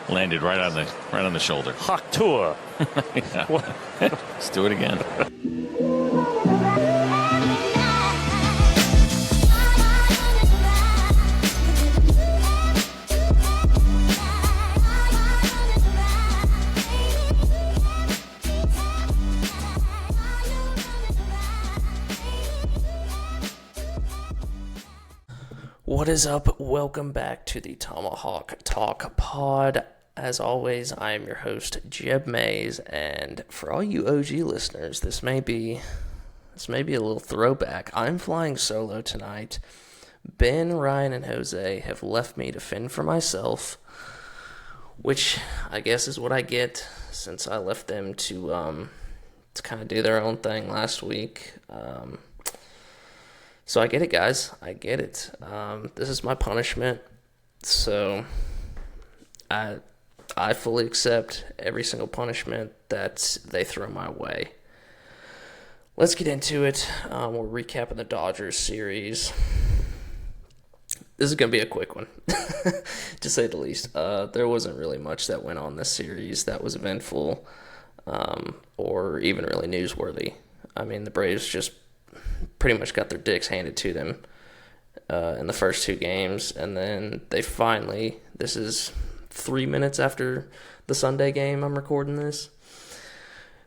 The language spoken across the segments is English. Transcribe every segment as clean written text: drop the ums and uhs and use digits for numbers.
Landed right on the shoulder. Hawk tour. Yeah. Let's do it again. What is up? Welcome back to the Tomahawk Talk Pod. As always, I am your host, Jeb Mays, and for all you OG listeners, this may be a little throwback. I'm flying solo tonight. Ben, Ryan, and Jose have left me to fend for myself, which I guess is what I get since I left them to kind of do their own thing last week. So I get it, guys. I get it. This is my punishment. So I fully accept every single punishment that they throw my way. Let's get into it. We're recapping the Dodgers series. This is going to be a quick one, to say the least. There wasn't really much that went on this series that was eventful or even really newsworthy. I mean, the Braves just pretty much got their dicks handed to them in the first two games, and then they finally, this is 3 minutes after the Sunday game I'm recording this,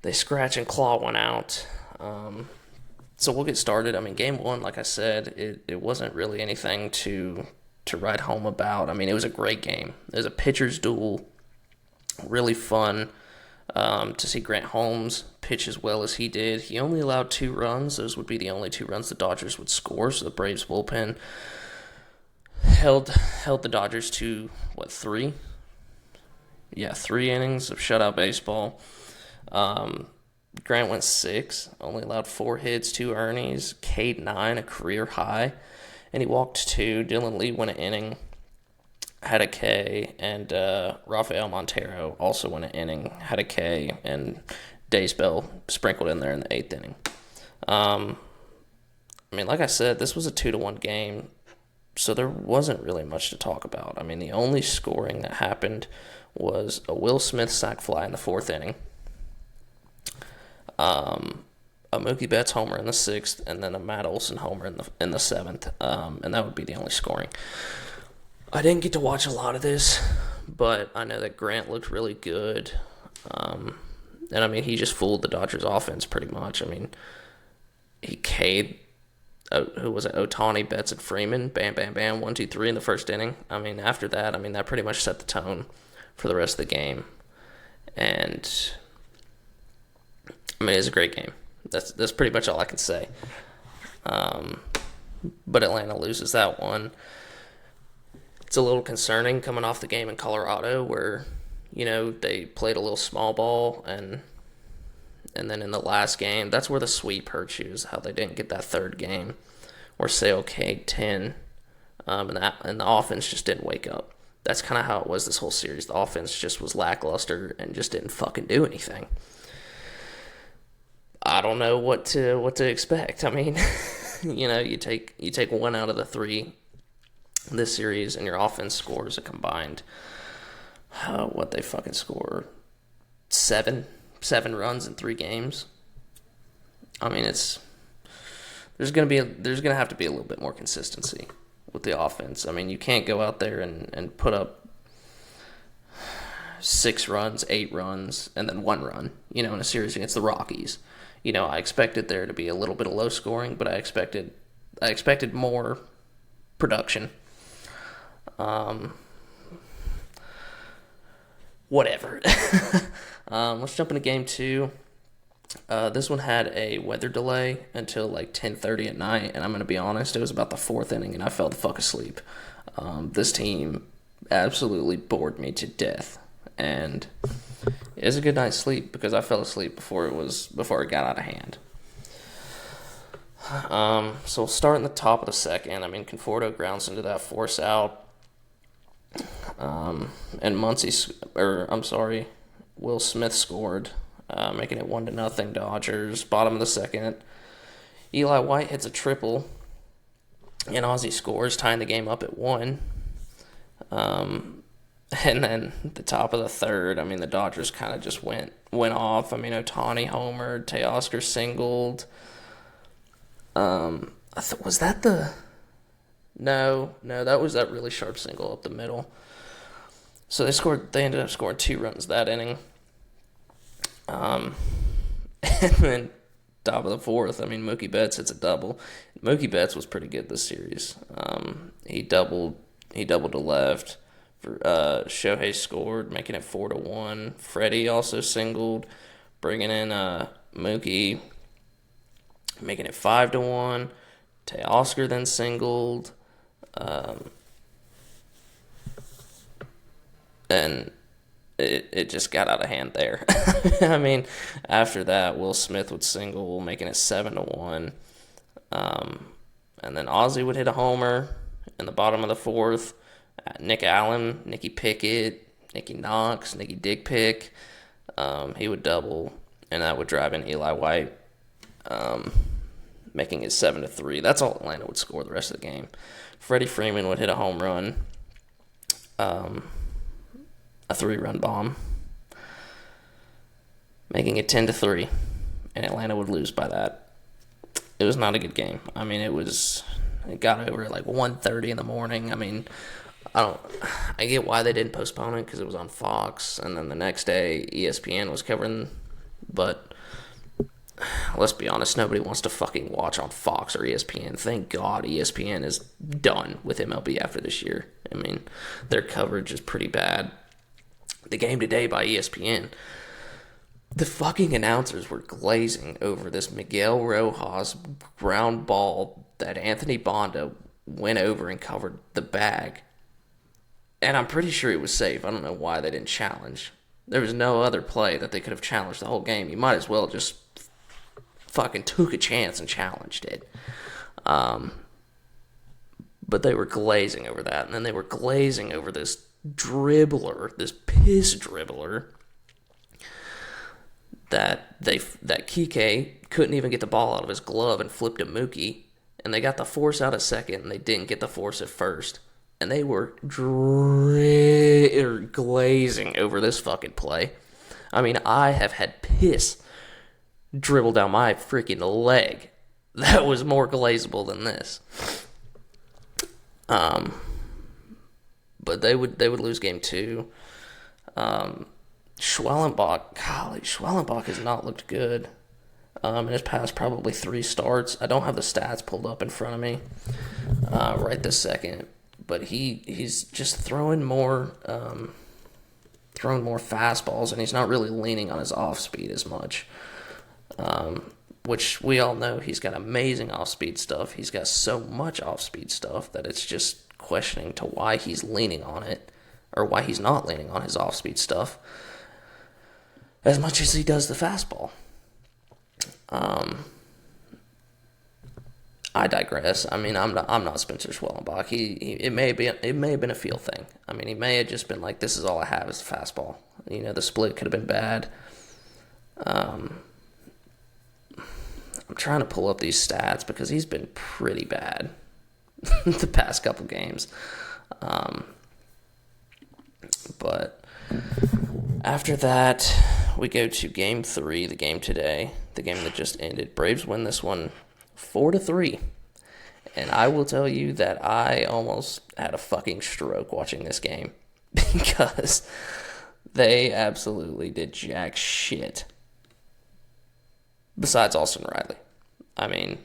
they scratch and claw one out. So we'll get started. I mean, game one, like I said, it wasn't really anything to write home about. I mean, it was a great game. It was a pitcher's duel, really fun. To see Grant Holmes pitch as well as he did. He only allowed 2 runs. Those would be the only 2 runs the Dodgers would score. So the Braves bullpen held the Dodgers to, 3? Yeah, 3 innings of shutout baseball. Grant went 6, only allowed 4 hits, 2 earnings, K'd 9, a career high, and he walked 2. Dylan Lee went an inning, had a K, and Rafael Montero also went an inning, had a K, and Daysbell sprinkled in there in the 8th inning. I mean, like I said, this was a 2-1 game, so there wasn't really much to talk about. I mean, the only scoring that happened was a Will Smith sac fly in the 4th inning, a Mookie Betts homer in the 6th, and then a Matt Olson homer in the 7th, and that would be the only scoring. I didn't get to watch a lot of this, but I know that Grant looked really good. And I mean, he just fooled the Dodgers offense pretty much. I mean, he K'd, who was it, Ohtani, Betts, and Freeman, bam, bam, bam, 1, 2, 3 in the first inning. I mean, after that, that pretty much set the tone for the rest of the game. And, I mean, it was a great game. That's pretty much all I can say. But Atlanta loses that one. It's a little concerning coming off the game in Colorado where, they played a little small ball and then in the last game, that's where the sweep hurt you, is how they didn't get that 3rd game where Sale K'd 10 and the offense just didn't wake up. That's kind of how it was this whole series. The offense just was lackluster and just didn't fucking do anything. I don't know what to expect. I mean, you take 1 out of the 3 this series, and your offense scores a combined, what they fucking score, 7 runs in 3 games. I mean, there's gonna have to be a little bit more consistency with the offense. I mean, you can't go out there and put up 6 runs, 8 runs, and then 1 run, in a series against the Rockies. I expected there to be a little bit of low scoring, but I expected more production. Whatever. Let's jump into game 2. This one had a weather delay until 10:30 at night, and I'm going to be honest, it was about the 4th inning, and I fell the fuck asleep. This team absolutely bored me to death, and it was a good night's sleep because I fell asleep before it got out of hand. So we'll start in the top of the 2nd. I mean, Conforto grounds into that force out. And Will Smith scored, making it 1-0 Dodgers. Bottom of the 2nd, Eli White hits a triple, and Ozzie scores, tying the game up at 1. And then the top of the third, I mean, the Dodgers kind of just went off. I mean, Ohtani homered, Teoscar singled. Was that the... No, that was that really sharp single up the middle. So they ended up scoring 2 runs that inning. And then top of the fourth, I mean, Mookie Betts hits a double. Mookie Betts was pretty good this series. He doubled to left. Shohei scored, making it 4-1. Freddie also singled, bringing in Mookie, making it 5-1. Teoscar then singled, and it just got out of hand there. I mean, after that, Will Smith would single, making it 7-1. And then Ozzie would hit a homer in the bottom of the fourth. Nick Allen, Nicky Pickett, Nicky Knox, Nicky Dickpick, he would double, and that would drive in Eli White, making it 7-3. That's all Atlanta would score the rest of the game. Freddie Freeman would hit a home run, a 3-run bomb, making it 10-3, and Atlanta would lose by that. It was not a good game. I mean, it got over at like 1:30 in the morning. I mean, I get why they didn't postpone it because it was on Fox, and then the next day ESPN was covering, but let's be honest, nobody wants to fucking watch on Fox or ESPN. Thank God ESPN is done with MLB after this year. I mean, their coverage is pretty bad. The Game Today by ESPN, the fucking announcers were glazing over this Miguel Rojas ground ball that Anthony Bonda went over and covered the bag. And I'm pretty sure it was safe. I don't know why they didn't challenge. There was no other play that they could have challenged the whole game. You might as well just fucking took a chance and challenged it. But they were glazing over that. And then they were glazing over this dribbler, this piss dribbler, that Kike couldn't even get the ball out of his glove and flipped to Mookie. And they got the force out at second, and they didn't get the force at first. And they were glazing over this fucking play. I mean, I have had piss dribble down my freaking leg that was more glazable than this. But they would lose game 2. Schwellenbach has not looked good in his past probably 3 starts. I don't have the stats pulled up in front of me right this second. But he's just throwing more fastballs, and he's not really leaning on his off speed as much. Which we all know he's got amazing off speed stuff. He's got so much off speed stuff that it's just questioning to why he's leaning on it, or why he's not leaning on his off speed stuff as much as he does the fastball. I digress. I mean, I'm not Spencer Schwellenbach. It may have been a feel thing. I mean, he may have just been like, this is all I have is a fastball. You know, the split could have been bad. I'm trying to pull up these stats because he's been pretty bad the past couple games. But after that, we go to game 3, the game today, the game that just ended. Braves win this one 4-3. And I will tell you that I almost had a fucking stroke watching this game because they absolutely did jack shit. Besides Austin Riley. I mean,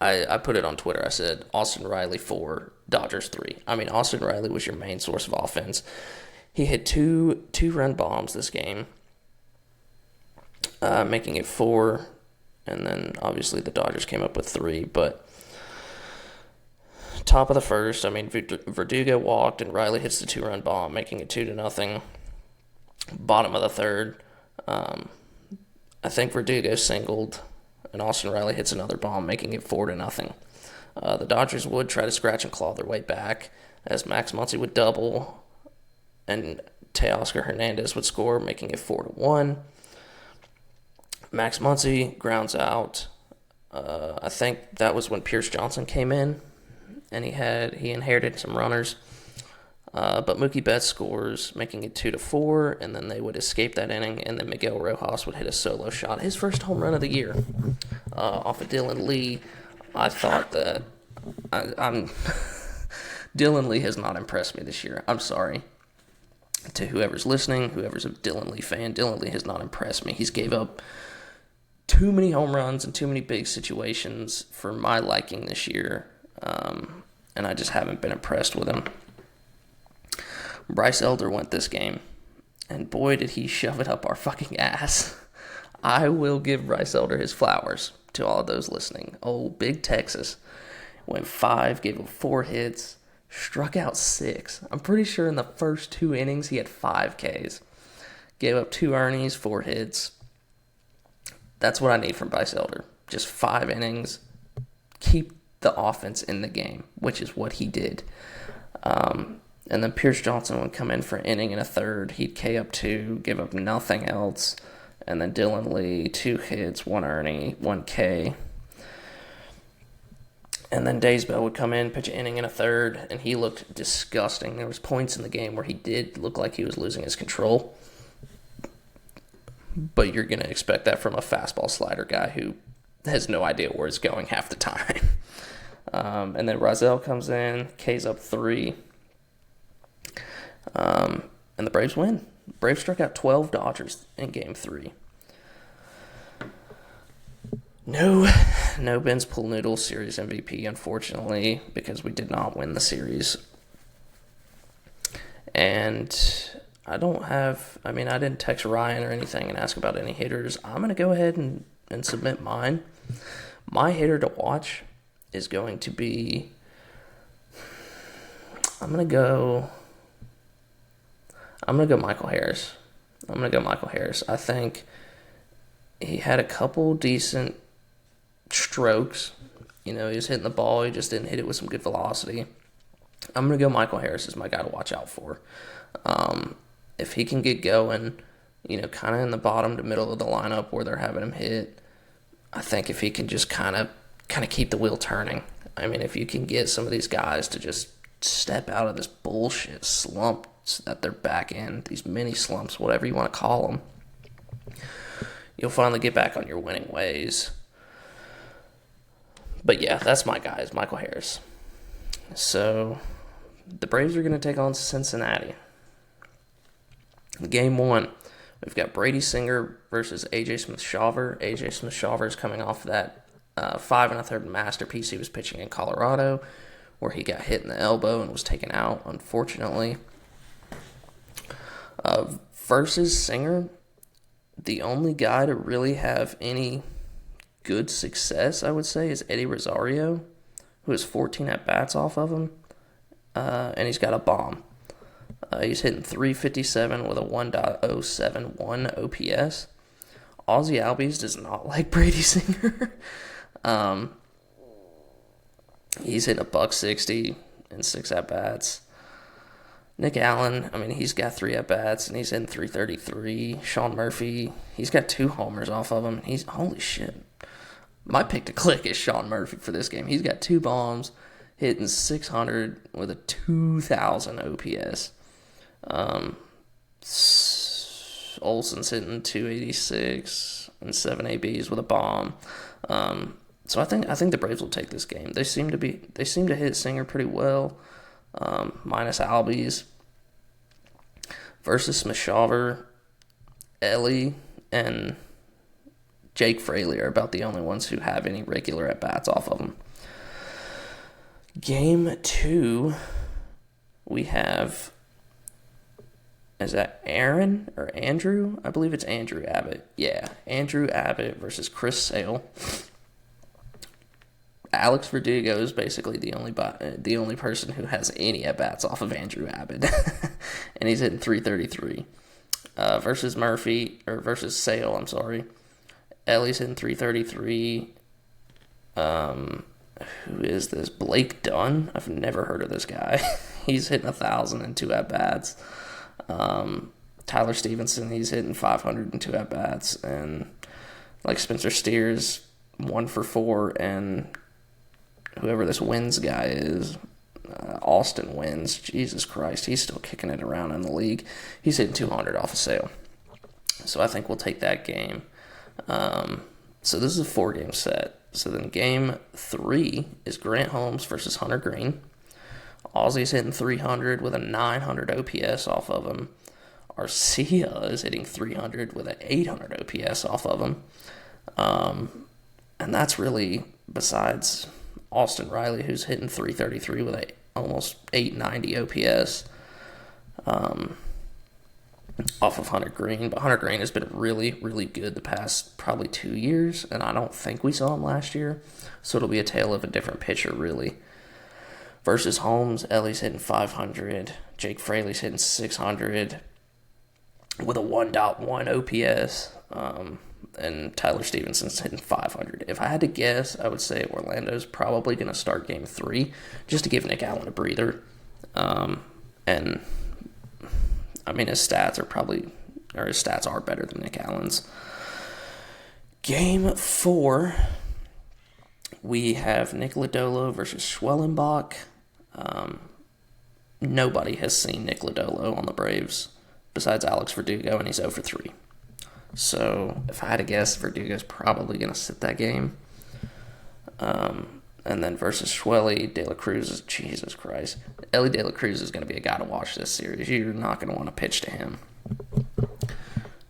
I put it on Twitter. I said Austin Riley 4, Dodgers 3. I mean, Austin Riley was your main source of offense. He hit two run bombs this game, making it 4. And then, obviously, the Dodgers came up with 3. But top of the first, I mean, Verdugo walked, and Riley hits the 2-run bomb, making it 2-0. Bottom of the third, I think Verdugo singled, and Austin Riley hits another bomb, making it 4-0. The Dodgers would try to scratch and claw their way back, as Max Muncy would double, and Teoscar Hernandez would score, making it 4-1. Max Muncy grounds out. I think that was when Pierce Johnson came in, and he inherited some runners. But Mookie Betts scores, making it 2-4, and then they would escape that inning, and then Miguel Rojas would hit a solo shot, his first home run of the year, off of Dylan Lee. I thought that I'm Dylan Lee has not impressed me this year. I'm sorry to whoever's listening, whoever's a Dylan Lee fan. Dylan Lee has not impressed me. He's gave up too many home runs and too many big situations for my liking this year, and I just haven't been impressed with him. Bryce Elder went this game, and boy, did he shove it up our fucking ass. I will give Bryce Elder his flowers to all of those listening. Oh, Big Texas went 5, gave him 4 hits, struck out 6. I'm pretty sure in the first 2 innings he had 5 Ks. Gave up 2 earnings, 4 hits. That's what I need from Bryce Elder. Just 5 innings, keep the offense in the game, which is what he did. And then Pierce Johnson would come in for an inning and a third. He'd K up 2, give up nothing else. And then Dylan Lee, 2 hits, 1 earning, 1 K. And then Daysbell would come in, pitch an inning and a third, and he looked disgusting. There was points in the game where he did look like he was losing his control. But you're going to expect that from a fastball slider guy who has no idea where it's going half the time. And then Rozelle comes in, K's up 3. And the Braves win. Braves struck out 12 Dodgers in Game 3. No Ben's Pool Noodle Series MVP, unfortunately, because we did not win the series. And I didn't text Ryan or anything and ask about any hitters. I'm going to go ahead and submit mine. My hitter to watch is going to be, I'm going to go Michael Harris. I think he had a couple decent strokes. He was hitting the ball. He just didn't hit it with some good velocity. I'm going to go Michael Harris as my guy to watch out for. If he can get going, kind of in the bottom to middle of the lineup where they're having him hit, I think if he can just kind of keep the wheel turning. I mean, if you can get some of these guys to just step out of this bullshit slump that they're back in, these mini slumps, whatever you want to call them, you'll finally get back on your winning ways. But yeah, that's my guy, is Michael Harris. So the Braves are going to take on Cincinnati. Game 1, we've got Brady Singer versus A.J. Smith-Shawver. A.J. Smith-Shawver is coming off that 5 1/3 masterpiece he was pitching in Colorado, where he got hit in the elbow and was taken out, unfortunately. Versus Singer, the only guy to really have any good success, I would say, is Eddie Rosario, who has 14 at-bats off of him, and he's got a bomb. He's hitting .357 with a 1.071 OPS. Ozzie Albies does not like Brady Singer. He's hitting $160 in 6 at-bats. Nick Allen, he's got 3 at-bats, and he's in .333. Sean Murphy, he's got 2 homers off of him. Holy shit. My pick to click is Sean Murphy for this game. He's got 2 bombs, hitting .600 with a 2,000 OPS. Olson's hitting .286 and 7 ABs with a bomb. So I think the Braves will take this game. They seem to hit Singer pretty well. Minus Albies. Versus Smith-Shawver, Ellie and Jake Fraley are about the only ones who have any regular at-bats off of them. Game 2, we have, is that Aaron or Andrew? I believe it's Andrew Abbott. Yeah, Andrew Abbott versus Chris Sale. Alex Verdugo is basically the only person who has any at-bats off of Andrew Abbott. And he's hitting .333. Versus Sale, I'm sorry. Ellie's hitting .333. Who is this? Blake Dunn? I've never heard of this guy. He's hitting 1,000 in 2 at-bats. Tyler Stevenson, he's hitting 500 in 2 at-bats. And like Spencer Steers, 1 for 4, and whoever this Wins guy is, Austin wins. Jesus Christ, he's still kicking it around in the league. He's hitting 200 off a sale. So I think we'll take that game. So this is a 4-game set. So then game 3 is Grant Holmes versus Hunter Green. Aussie's hitting 300 with a 900 OPS off of him. Arcia is hitting 300 with an 800 OPS off of him. And that's really, besides Austin Riley, who's hitting 333 with a almost 890 OPS off of Hunter Green. But Hunter Green has been really, really good the past probably 2 years, and I don't think we saw him last year. So it'll be a tale of a different pitcher, really. Versus Holmes, Ellie's hitting 500. Jake Fraley's hitting 600 with a 1.1 OPS. And Tyler Stevenson's hitting 500. If I had to guess, I would say Orlando's probably going to start game 3 just to give Nick Allen a breather. And I mean, his stats are better than Nick Allen's. Game 4, we have Nick Lodolo versus Schwellenbach. Nobody has seen Nick Lodolo on the Braves besides Alex Verdugo, and he's 0 for 3. So if I had to guess, Verdugo's probably going to sit that game. And then versus Schwelly, De La Cruz is, Jesus Christ. Ellie De La Cruz is going to be a guy to watch this series. You're not going to want to pitch to him.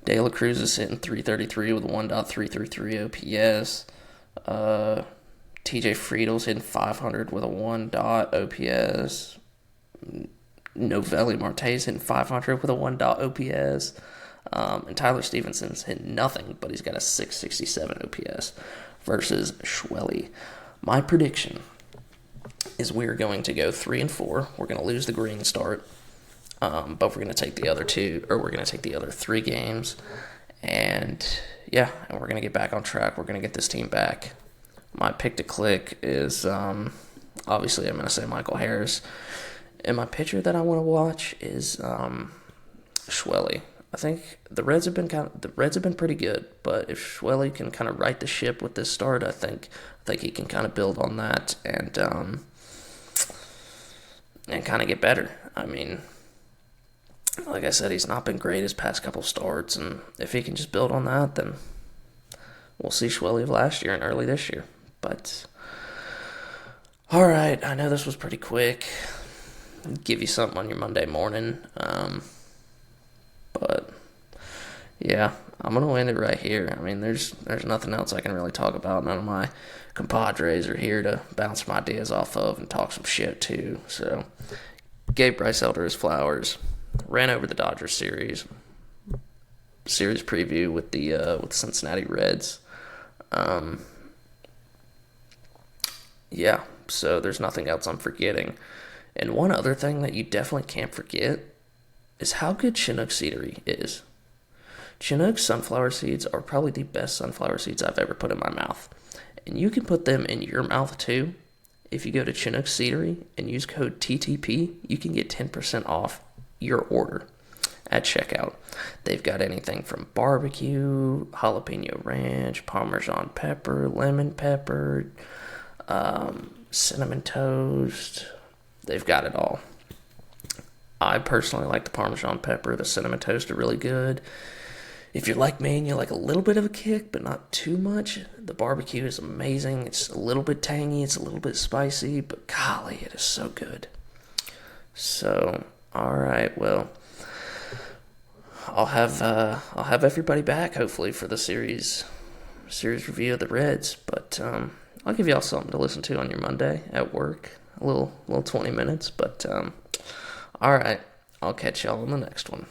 De La Cruz is hitting 333 with a 1.333 OPS. TJ Friedel's hitting 500 with a 1. OPS. Novelli Marte's hitting 500 with a 1. OPS. And Tyler Stevenson's hitting nothing, but he's got a 667 OPS versus Schwelly. My prediction is we're going to go 3-4. We're going to lose the green start, but we're going to take the other 3 games, and we're going to get back on track. We're going to get this team back. My pick to click is obviously I'm going to say Michael Harris, and my pitcher that I want to watch is Schwelly. I think the Reds have been pretty good, but if Schwelly can kind of right the ship with this start, I think he can kind of build on that and kind of get better. I mean, like I said, he's not been great his past couple starts, and if he can just build on that, then we'll see Schwelly of last year and early this year. But all right, I know this was pretty quick. Give you something on your Monday morning. But yeah, I'm gonna end it right here. I mean, there's nothing else I can really talk about. None of my compadres are here to bounce some ideas off of and talk some shit too. So, gave Bryce Elder his flowers. Ran over the Dodgers series preview with the Cincinnati Reds. So there's nothing else I'm forgetting. And one other thing that you definitely can't forget is how good Chinook seedery is. Chinook sunflower seeds are probably the best sunflower seeds I've ever put in my mouth. And you can put them in your mouth too. If you go to Chinook Seedery and use code TTP, you can get 10% off your order at checkout. They've got anything from barbecue, jalapeno ranch, Parmesan pepper, lemon pepper, cinnamon toast. They've got it all. I personally like the Parmesan pepper. The cinnamon toast are really good. If you're like me and you like a little bit of a kick, but not too much, the barbecue is amazing. It's a little bit tangy. It's a little bit spicy, but golly, it is so good. So, all right, well, I'll have everybody back hopefully for the series review of the Reds. But I'll give y'all something to listen to on your Monday at work. A little 20 minutes. But all right, I'll catch y'all on the next one.